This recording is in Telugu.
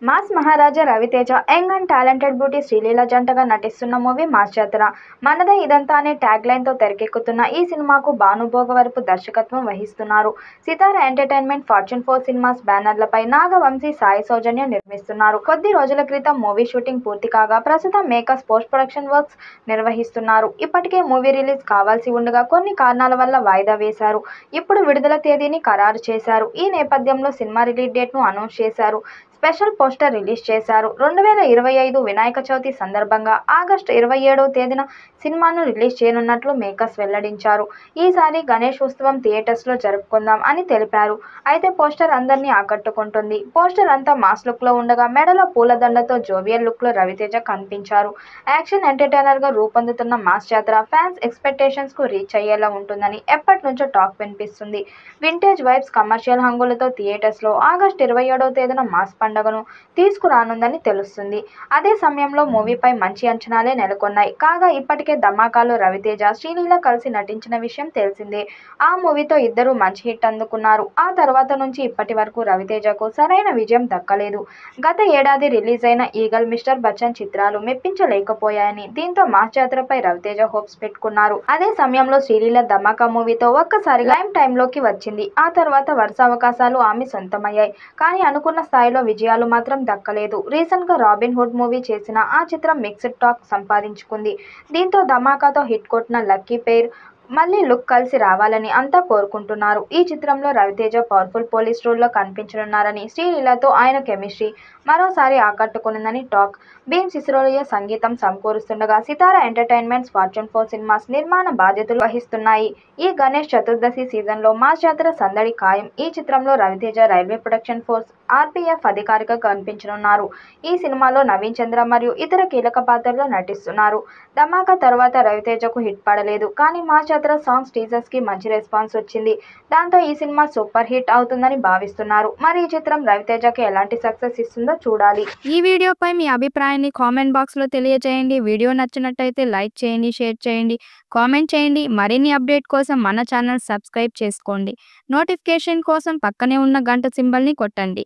Mass Maharaja Ravi Teja young and talented beauty Sreeleela జంటగా నటిస్తున్న మూవీ మాస్ జాతర. మనదే ఇదంతా అనే ట్యాగ్ లైన్ తో తెరకెక్కుతున్న ఈ సినిమాకు భాను భోగవరపు దర్శకత్వం వహిస్తున్నారు. సితార ఎంటర్టైన్మెంట్, ఫార్చ్యూన్ 4 సినిమాస్ బ్యానర్లపై నాగవంశీ, సాయి సౌజన్య నిర్మిస్తున్నారు. కొద్ది రోజుల క్రితం మూవీ షూటింగ్ పూర్తి కాగా ప్రస్తుతం మేకర్స్ పోస్ట్ ప్రొడక్షన్ వర్క్స్ నిర్వహిస్తున్నారు. ఇప్పటికే మూవీ రిలీజ్ కావాల్సి ఉండగా కొన్ని కారణాల వల్ల వాయిదా వేశారు. ఇప్పుడు విడుదల తేదీని ఖరారు చేశారు. ఈ నేపథ్యంలో సినిమా రిలీజ్ డేట్ ను అనౌన్స్ చేశారు. స్పెషల్ పోస్టర్ రిలీజ్ చేశారు. 2025 వినాయక చవితి సందర్భంగా ఆగస్టు 27వ తేదీన సినిమాను రిలీజ్ చేయనున్నట్లు మేకర్స్ వెల్లడించారు. ఈసారి గణేష్ ఉత్సవం థియేటర్స్లో జరుపుకుందాం అని తెలిపారు. అయితే పోస్టర్ అందరినీ ఆకట్టుకుంటుంది. పోస్టర్ అంతా మాస్ లుక్లో ఉండగా మెడలో పూలదండతో జోవియల్ లుక్లో రవితేజ కనిపించారు. యాక్షన్ ఎంటర్టైనర్గా రూపొందుతున్న మాస్ జాతర ఫ్యాన్స్ ఎక్స్పెక్టేషన్స్కు రీచ్ అయ్యేలా ఉంటుందని ఎప్పటి నుంచో టాక్ వినిపిస్తుంది. వింటేజ్ వైబ్స్, కమర్షియల్ హంగులతో థియేటర్స్లో ఆగస్టు 27వ తేదీన మాస్ పండుగను తీసుకురానుందని తెలుస్తుంది. అదే సమయంలో మూవీపై మంచి అంచనాలే నెలకొన్నాయి. కాగా ఇప్పటికే ధమాకాలో రవితేజ, శ్రీలీల కలిసి నటించిన విషయం తెలిసిందే. ఆ మూవీతో ఇద్దరూ మంచి హిట్ అందుకున్నారు. ఆ తర్వాత నుంచి ఇప్పటి వరకు రవితేజకు సరైన విజయం దక్కలేదు. గత ఏడాది రిలీజ్ అయిన ఈగల్, మిస్టర్ బచ్చన్ చిత్రాలు మెప్పించలేకపోయాయని, దీంతో మాస్ జాతరపై రవితేజ హోప్స్ పెట్టుకున్నారు. అదే సమయంలో శ్రీలీల ధమాకా మూవీతో ఒక్కసారిగా లైమ్ టైమ్లోకి వచ్చింది. ఆ తర్వాత వరుస అవకాశాలు ఆమె సొంతమయ్యాయి. కానీ అనుకున్న స్థాయిలో విజయాలు మాత్రం దక్కలేదు. రీసెంట్గా రాబిన్ హుడ్ మూవీ చేసిన ఆ చిత్రం మిక్స్డ్ టాక్ సంపాదించుకుంది. దీంతో ధమాకాతో హిట్ కొట్టిన లక్కీ పెయిర్ మళ్లీ లుక్ కలిసి రావాలని అంతా కోరుకుంటున్నారు. ఈ చిత్రంలో రవితేజ పవర్ఫుల్ పోలీస్ రోల్లో కనిపించనున్నారని, శ్రీలీలతో ఆయన కెమిస్ట్రీ మరోసారి ఆకట్టుకునిందని టాక్. భీమ్ సిసిరోలియ సంగీతం సమకూరుస్తుండగా సితార ఎంటర్టైన్మెంట్స్ ఫార్చ్యూన్ 4 సినిమాస్ నిర్మాణ బాధ్యతలు వహిస్తున్నాయి. ఈ గణేష్ చతుర్దశి సీజన్లో మాస్ జాతర సందడి ఖాయం. ఈ చిత్రంలో Ravi Teja railway protection force RPF అధికారిగా కనిపించనున్నారు. ఈ సినిమాలో నవీన్ చంద్ర మరియు ఇతర కీలక పాత్రల్లో నటిస్తున్నారు. ధమాకా తర్వాత రవితేజకు హిట్ పడలేదు. కానీ మాస్ జాతర సాంగ్స్, టీజర్స్ కి మంచి రెస్పాన్స్ వచ్చింది. దాంతో ఈ సినిమా సూపర్ హిట్ అవుతుందని భావిస్తున్నారు. మరి ఈ చిత్రం రవితేజకి ఎలాంటి సక్సెస్ ఇస్తుందో చూడాలి. ఈ వీడియోపై మీ అభిప్రాయాన్ని కామెంట్ బాక్స్లో తెలియజేయండి. వీడియో నచ్చినట్టయితే లైక్ చేయండి, షేర్ చేయండి, కామెంట్ చేయండి. మరిన్ని అప్డేట్ కోసం మన ఛానల్ సబ్స్క్రైబ్ చేసుకోండి. నోటిఫికేషన్ కోసం పక్కనే ఉన్న గంట సింబల్ని కొట్టండి.